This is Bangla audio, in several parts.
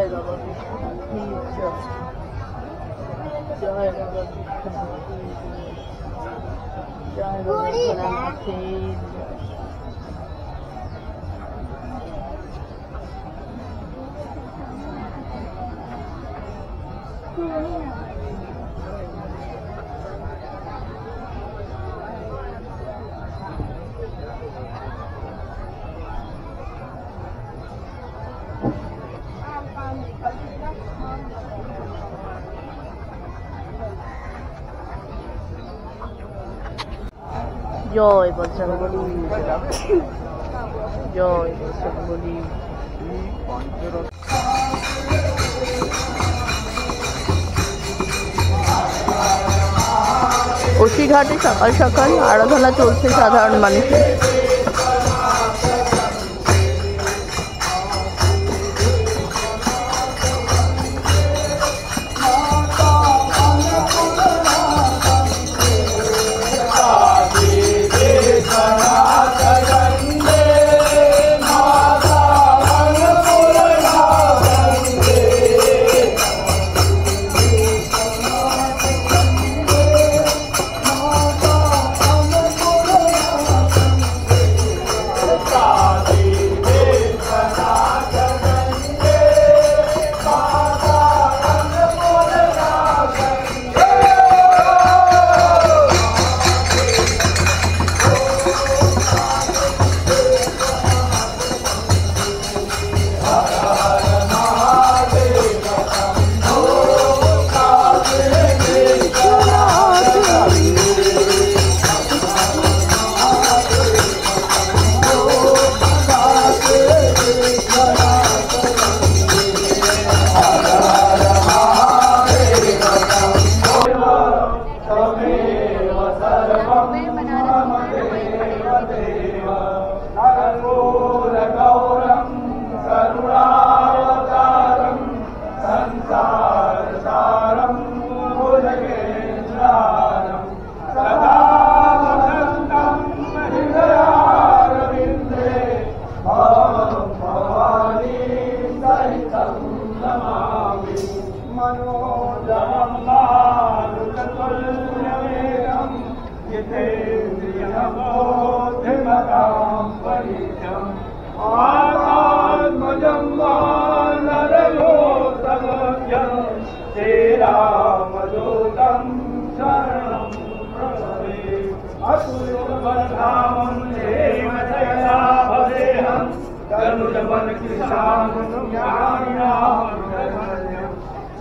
জয় বাবা জয় বাবা জয় বাবা জয় বজরংবলী জয় বজরংবলী। ওসিঘাটে সকাল সকাল আরাধনা চলছে সাধারণ মানুষের।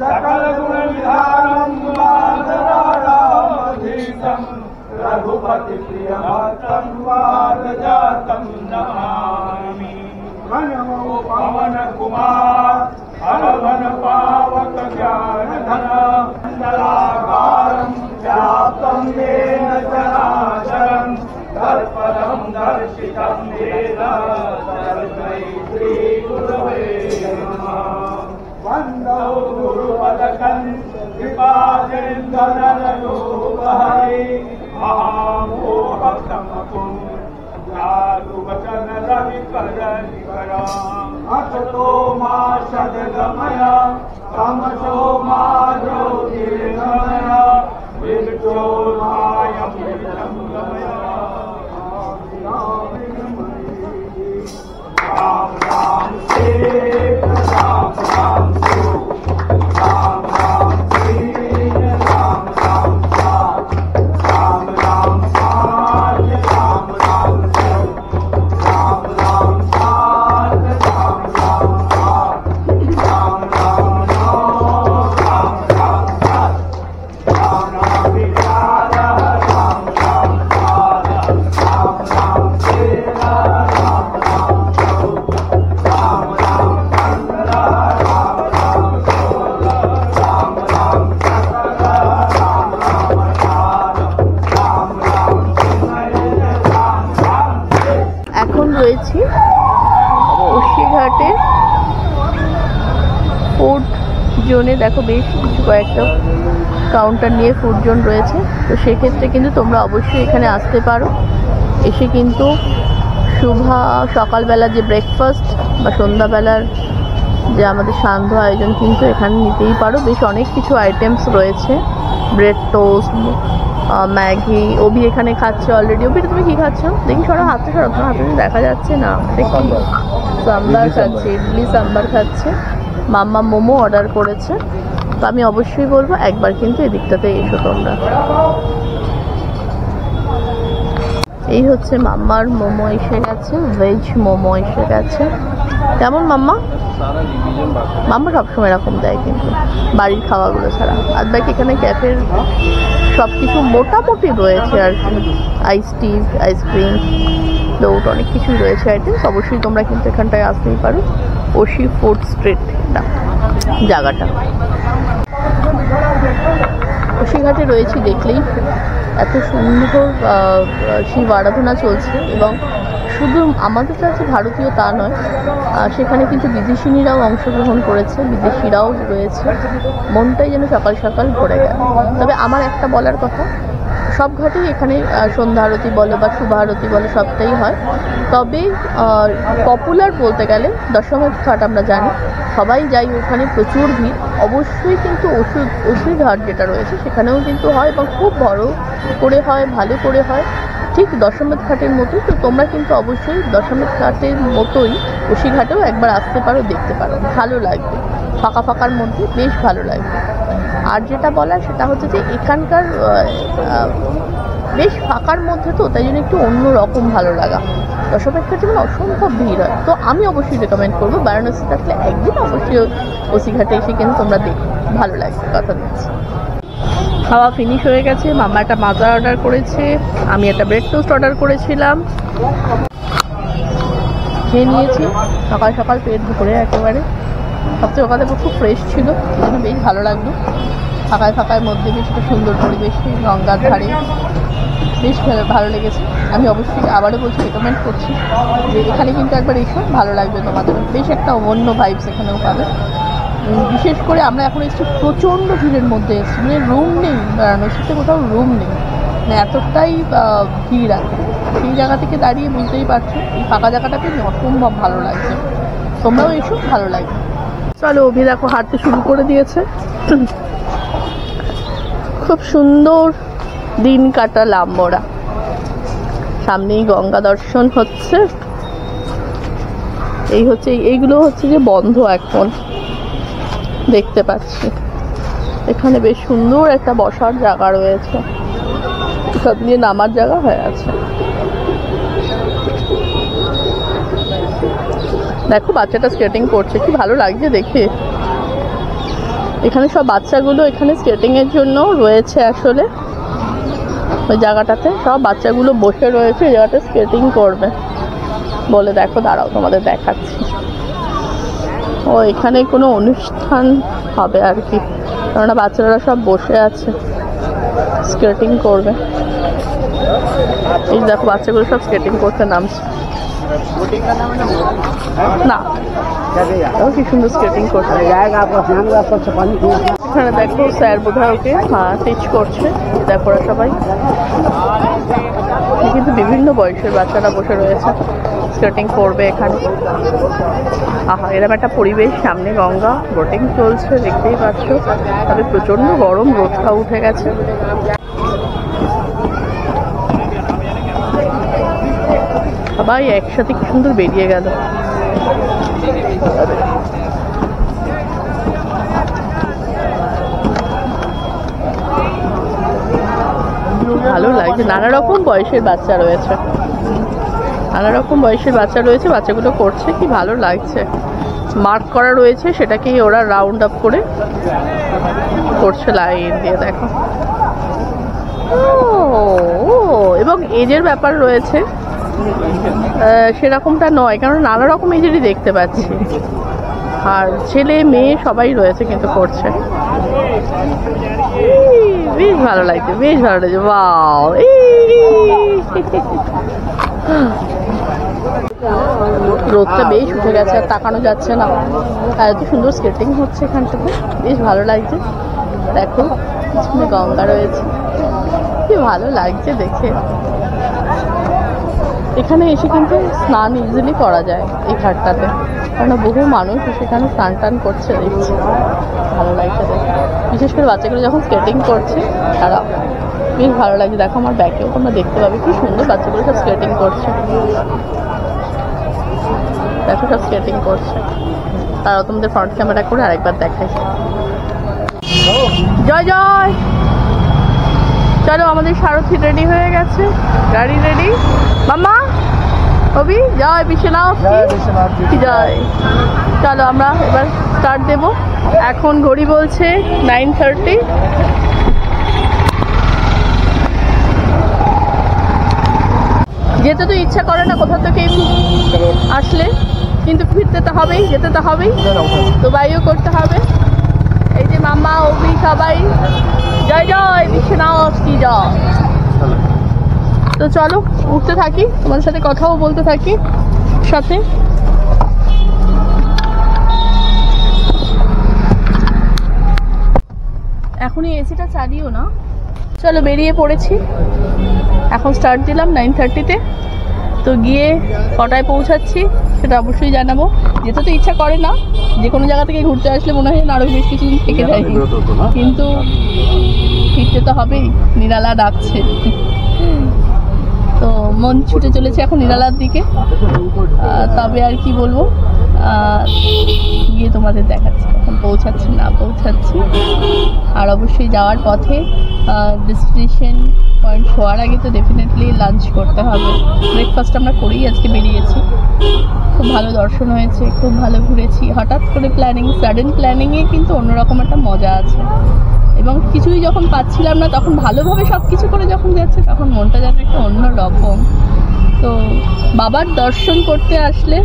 सकल गुण विधानम रघुपति प्रिय भक्तम वादजातम नमामि। नमो पवन कुमार हरवन पावक ज्ञान धन मंगलाकारं व्याप्तं येन चराचरं तत्पदं दर्शितं येन तस्मै श्री गुरवे नमः। वन्दौ गुरुपदकं कृपाचरिन्दनररूपहरे महामोहकमकुं जादुवचन रविकरनिकरा। असतो मा सद्गमय तमसो मा ज्योतिर्गमय विद्योमायमृतं गमय। राम राम शेख राम राम सो राम राम शेख राम राम साथ राम राम साथ राम राम सो राम राम साथ राम राम साथ राम राम नो राम राम साथ राम राम विचार राम राम साथ राम राम शेख राम राम सो राम राम शंकर राम राम सोल राम राम सकल राम राम सार राम राम सिमरन राम राम। এখন রয়েছি ওসিঘাটে ফুড জোনে। দেখো বেশ কিছু কয়েকটা কাউন্টার নিয়ে ফুড জোন রয়েছে, তো সেক্ষেত্রে কিন্তু তোমরা অবশ্যই এখানে আসতে পারো। এসে কিন্তু সকালবেলা যে ব্রেকফাস্ট বা সন্ধ্যাবেলার যে আমাদের সান্ধ্য আয়োজন কিন্তু এখানে নিতেই পারো। বেশ অনেক কিছু আইটেমস রয়েছে, ব্রেড টোস্ট, ম্যাগি। অভি এখানে খাচ্ছে অলরেডি। অভি তুমি কি খাচ্ছ? দেখি সরো, হাতে সরো, তোমার হাতে দেখা যাচ্ছে না। দেখি সাম্বার খাচ্ছে, ইডলি সাম্বার খাচ্ছে। মাম্মা মোমো অর্ডার করেছে। তো আমি অবশ্যই বলবো একবার কিন্তু এদিকটাতে এসো তোমরা। এই হচ্ছে মাম্মার মোমো এসে গেছে, ভেজ মোমো এসে গেছে। কেমন মাম্মা? মাম্মা সবসময় এরকম দেয় কিন্তু বাড়ির খাওয়াগুলো ছাড়া। আর বাকি এখানে ক্যাফের সব কিছু মোটামুটি রয়েছে আর কি। আইস টি, আইসক্রিম, ফ্লোট, অনেক কিছুই রয়েছে আইটেমস। অবশ্যই তোমরা কিন্তু এখানটায় আসতেই পারো। ওশি ফুড স্ট্রিট জায়গাটা কুশিঘাটে রয়েছি দেখলেই এত সুন্দর শিব আরাধনা চলছে। এবং শুধু আমাদের কাছে ভারতীয় তা নয়, সেখানে কিন্তু বিদেশিনীরাও অংশগ্রহণ করেছে, বিদেশিরাও রয়েছে। মনটাই যেন সকাল সকাল ভরে গেল। তবে আমার একটা বলার কথা, সব ঘাটেই এখানে সন্ধ্যা আরতি বলো বা শুভ আরতি বলো সবটাই হয়। তবে পপুলার বলতে গেলে দশমের ঘাট আমরা জানি, সবাই যাই, ওখানে প্রচুর ভিড়। অবশ্যই কিন্তু ওসি ঘাট যেটা রয়েছে সেখানেও কিন্তু হয় এবং খুব বড় করে হয়, ভালো করে হয়, ঠিক দশমের ঘাটের মতোই। তো তোমরা কিন্তু অবশ্যই দশমের ঘাটের মতোই ওসি ঘাটেও একবার আসতে পারো, দেখতে পারো, ভালো লাগবে। ফাঁকা ফাঁকার মধ্যে বেশ ভালো লাগবে। আর যেটা বলার সেটা হচ্ছে যে এখানকার বেশ ফাঁকার মধ্যে, তো তাই জন্য একটু অন্য রকম ভালো লাগা। দশমের ঘাটে যেমন অসম্ভব ভিড় হয়। তো আমি অবশ্যই রেকমেন্ড করবো বারাণসী থাকলে একদিন অবশ্যই ওসি ঘাটে এসে কিন্তু তোমরা দেখো, ভালো লাগবে, কথা দিচ্ছি। খাওয়া ফিনিশ হয়ে গেছে। মাম্মা একটা মাজা অর্ডার করেছে, আমি একটা ব্রেড টোস্ট অর্ডার করেছিলাম, খেয়ে নিয়েছি। সকাল সকাল পেট ভরে একেবারে। সবচেয়ে ওখানে খুব ফ্রেশ ছিল, সেজন্য বেশ ভালো লাগলো। ফাঁকায় ফাঁকায় মধ্যে বেশ একটা সুন্দর পরিবেশে, গঙ্গার ধারে, বেশ ভালো লেগেছে। আমি অবশ্যই আবারও বলছি, রেকমেন্ড করছি যে এখানে কিন্তু একবার এসো, ভালো লাগবে তোমাদের। বেশ একটা অন্য ভাইবস এখানেও পাবে। বিশেষ করে আমরা এখন এসেছি প্রচণ্ড ভিড়ের মধ্যে এসেছি, মানে রুম নেই, বারাণসীতে কোথাও রুম নেই, মানে এতটাই ভিড় আছে। সেই জায়গা থেকে দাঁড়িয়ে বুঝতেই পারছো এই ফাঁকা জায়গাটাকে অসম্ভব ভালো লাগছে। তোমরাও এসো, ভালো লাগবে। চলো, অভি দেখো হাঁটতে শুরু করে দিয়েছে। খুব সুন্দর দিন কাটালাম ওরা। সামনেই গঙ্গা দর্শন হচ্ছে। এইগুলো হচ্ছে যে বন্ধ এখন, দেখতে পাচ্ছি। এখানে বেশ সুন্দর একটা বসার জায়গা রয়েছে, সব নিয়ে নামার জায়গা হয়ে আছে। দেখো বাচ্চাটা স্কেটিং করছে, কি ভালো লাগছে দেখে। এখানে সব বাচ্চাগুলো এখানে স্কেটিং এর জন্য রয়েছে। আসলে ওই জায়গাটাতে সব বাচ্চাগুলো বসে রয়েছে, এই জায়গাটা স্কেটিং করবে বলে। দেখো, দাঁড়াও তোমাদের দেখাচ্ছি। ও এখানে কোনো অনুষ্ঠান হবে আর কি, কেননা বাচ্চারা সব বসে আছে, স্কেটিং করবে। এই দেখো বাচ্চাগুলো সব স্কেটিং করতে নামছে। না, কি সুন্দর স্কেটিং করছে। এখানে দেখো স্যার বোধহয় ওকে টিচ করছে। দেখো ওরা সবাই কিন্তু বিভিন্ন বয়সের বাচ্চারা বসে রয়েছে, স্কেটিং করবে এখানে। আহা, এরকম একটা পরিবেশ, সামনে গঙ্গা, বোটিং চলছে, দেখতেই পাচ্ছ। তবে প্রচন্ড গরম, রোদটা উঠে গেছে। সবাই একসাথে কি সুন্দর বেরিয়ে গেল। ভালো লাগছে। নানা রকম বয়সের বাচ্চা রয়েছে, বাচ্চাগুলো করছে, কি ভালো লাগছে। মার্ক করা রয়েছে, সেটাকেই ওরা রাউন্ড আপ করে করছে লাইন দিয়ে। দেখো, এবং এজের ব্যাপার রয়েছে, সেরকমটা নয়, কারণ নানা রকম এজেরই দেখতে পাচ্ছি। আর ছেলে মেয়ে সবাই রয়েছে কিন্তু করছে। বেশ ভালো লাগছে, বেশ ভালো লাগছে। বাও, রোদটা বেশ উঠে গেছে, আর তাকানো যাচ্ছে না। আর এত সুন্দর স্কেটিং হচ্ছে এখানটাতে, বেশ ভালো লাগছে। দেখো পিছনে গঙ্গা রয়েছে, কি ভালো লাগছে দেখে। এখানে এসে কিন্তু স্নান ইজিলি করা যায় এই ঘাটটাতে, কারণ বহু মানুষ সেখানে স্নান টান করছে দেখছি, ভালো লাগছে দেখে। বিশেষ করে বাচ্চাগুলো যখন স্কেটিং করছে তারা বেশ ভালো লাগছে। দেখো আমার ব্যাকেও তোমরা দেখতে পাবে কি সুন্দর বাচ্চাগুলো সব স্কেটিং করছে, দেখো সব স্কেটিং করছে। তারাও তোমাদের ফ্রন্ট ক্যামেরা করে আরেকবার দেখাই। জয় জয়। চলো আমাদের সারথি রেডি হয়ে গেছে, গাড়ি রেডি। মামা অভি জয় বিশ্বনাথ কি জয়। চলো আমরা এবার স্টার্ট দেব। এখন ঘড়ি বলছে 9:30। যেতে তো ইচ্ছা করে না কোথা থেকে আসলে, কিন্তু ফিরতে তো হবেই, যেতে তো হবেই, তো বাইও করতে হবে। এই যে মামা অভি সবাই জয় জয় বিশ্বনাথ কি জয়। তো চলো উঠতে থাকি, তোমাদের সাথে কথাও বলতে থাকি সাথে। এখনই এসিটা চালিও না। চলো বেরিয়ে পড়েছি, এখন স্টার্ট দিলাম 9:30-তে। তো গিয়ে কটায় পৌঁছাচ্ছি সেটা অবশ্যই জানাবো। যেতে তো ইচ্ছা করে না, যে কোনো জায়গা থেকে ঘুরতে আসলে মনে হয় আরও বেশ কিছুদিন থেকে যাই, কিন্তু ফিরতে তো হবেই, নিরালা ডাকছে। তো মন ছুটে চলেছে এখন নিরালার দিকে। তবে আর কি বলবো, গিয়ে তোমাদের দেখাচ্ছি কখন পৌঁছাচ্ছি না পৌঁছাচ্ছি। আর অবশ্যই যাওয়ার পথে ডেস্টিনেশন পয়েন্ট হওয়ার আগে তো ডেফিনেটলি লাঞ্চ করতে হবে। ব্রেকফাস্ট আমরা করেই আজকে বেরিয়েছি। খুব ভালো দর্শন হয়েছে, খুব ভালো ঘুরেছি। হঠাৎ করে প্ল্যানিং, সাডেন প্ল্যানিংয়ে কিন্তু অন্যরকম একটা মজা আছে। এবং কিছুই যখন পাচ্ছিলাম না তখন ভালোভাবে সব কিছু করে যখন যাচ্ছে তখন মনটা যেন একটা অন্য রকম। তো বাবার দর্শন করতে আসলে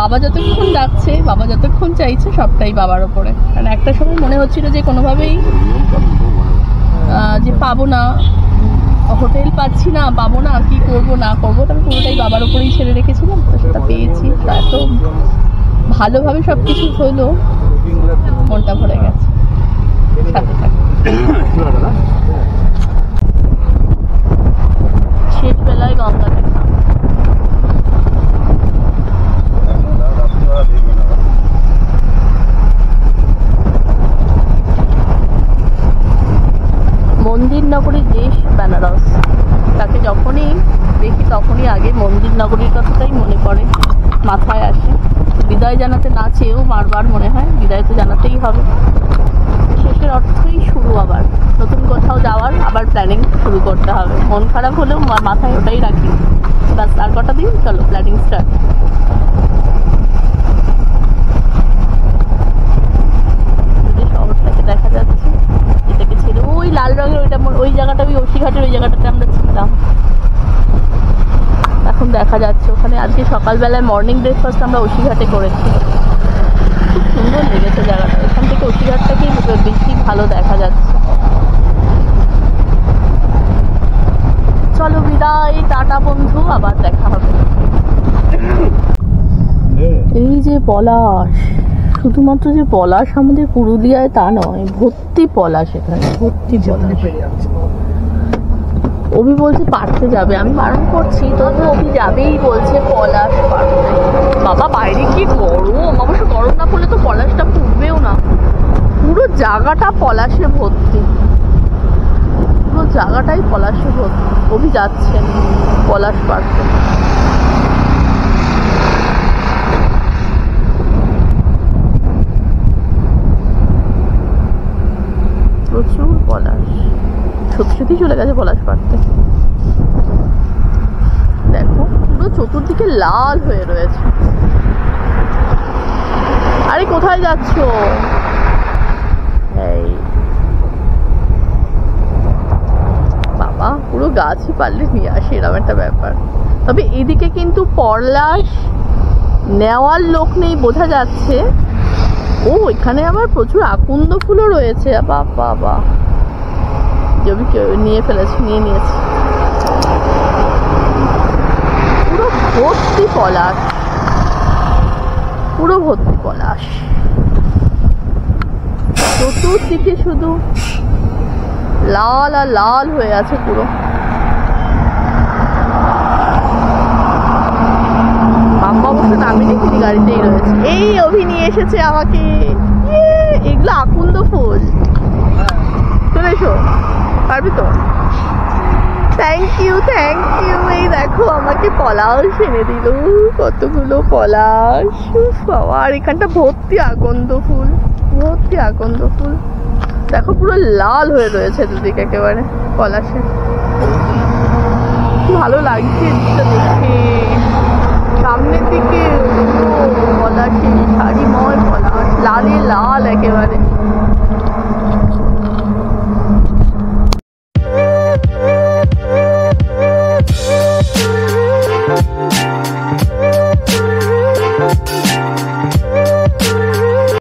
বাবা যতক্ষণ ডাকছে, বাবা যতক্ষণ চাইছে, সবটাই বাবার ওপরে। কারণ একটা সময় মনে হচ্ছিল যে কোনোভাবেই যে পাবো না, হোটেল পাচ্ছি না, পাবো না, কি করবো না করবো, তবে পুরোটাই বাবার ওপরেই ছেড়ে রেখেছিলাম। তো সেটা পেয়েছি, এত ভালোভাবে সব কিছু হলো, মনটা ভরে গেছে। সাথে থাকে শেষ বেলায় গঙ্গা দেখা। মন্দির নগরীর দেশ বেনারস, তাকে যখনই দেখি তখনই আগে মন্দির নগরীর কথাটাই মনে পড়ে, মাথায় আসে। বিদায় জানাতে না চেয়েও বারবার মনে হয় বিদায় তো জানাতেই হবে। শেষের অর্থই শুরু, আবার নতুন কোথাও যাওয়ার আবার প্ল্যানিং শুরু করতে হবে। মন খারাপ হলেও মাথায় ওটাই রাখি, ব্যাস আর কটা দিন চলো প্ল্যানিং স্টার্ট। শহরটাকে দেখা যাচ্ছে, এটাকে ছেড়ে ওই লাল রঙের ওইটা, ওই জায়গাটা, ওই ওসিঘাটের ওই জায়গাটাতে আমরা ছিলাম, এখন দেখা যাচ্ছে ওখানে। আজকে সকালবেলায় মর্নিং ব্রেকফাস্ট আমরা ওসিঘাটে করেছি, খুব সুন্দর লেগেছে জায়গাটা। এখান থেকে ওসিঘাটটাকেই বেশি ভালো দেখা যাচ্ছে। চলো বিদায়, টাটা বন্ধু, আবার দেখা হবে। এই যে পলাশ, শুধুমাত্র যে পলাশ আমাদের পুরুলিয়ায় তা নয়, ভর্তি পলাশ, এখানে ভর্তি পলাশ। অভি বলছে পারতে যাবে, আমি বারণ করছি, তবু অভি যাবেই বলছে পলাশ পারতে। বাবা বাইরে কি গরম, অবশ্য গরম না পড়লে তো পলাশটা ফুটবেও না। পুরো জায়গাটা পলাশে ভর্তি, পুরো জায়গাটাই পলাশে ভর্তি। অভি যাচ্ছেন পলাশ পারতে। প্রচুর পলাশ, সত্যি সত্যি চলে গেছে পলাশ পাড়তে। দেখো পুরো চতুর্দিকে লাল হয়ে রয়েছে। আরে কোথায় যাচ্ছ? এই বাবা, পুরো গাছই পারলে নিয়ে আসে, এরকম একটা ব্যাপার। তবে এদিকে কিন্তু পলাশ নেওয়ার লোক নেই বোঝা যাচ্ছে। ও এখানে আবার প্রচুর আকন্দ ফুলও রয়েছে। বাবা, জমি কেউ নিয়ে ফেলেছে, নিয়ে নিয়েছে। পুরো ভর্তি পলাশ, পুরো ভর্তি পলাশ, চতুর্দিকে শুধু লাল আর লাল হয়ে আছে পুরো। অবশ্য নামিনি, তিনি গাড়িতেই রয়েছে। এই অভি নিয়ে এসেছে আমাকে। এগুলো আকন্দ ফুল। চলে এসো, পারবি তো? Thank you, thank you. এই দেখো আমাকে পলাশ এনে দিল, কতগুলো পলাশ। বাবা, আর এখানটা ভর্তি আকন্দ ফুল, ভর্তি আকন্দ ফুল। দেখো পুরো লাল হয়ে রয়েছে দুদিকে একেবারে পলাশে। ভালো লাগছে এটা দেখে। সামনের দিকে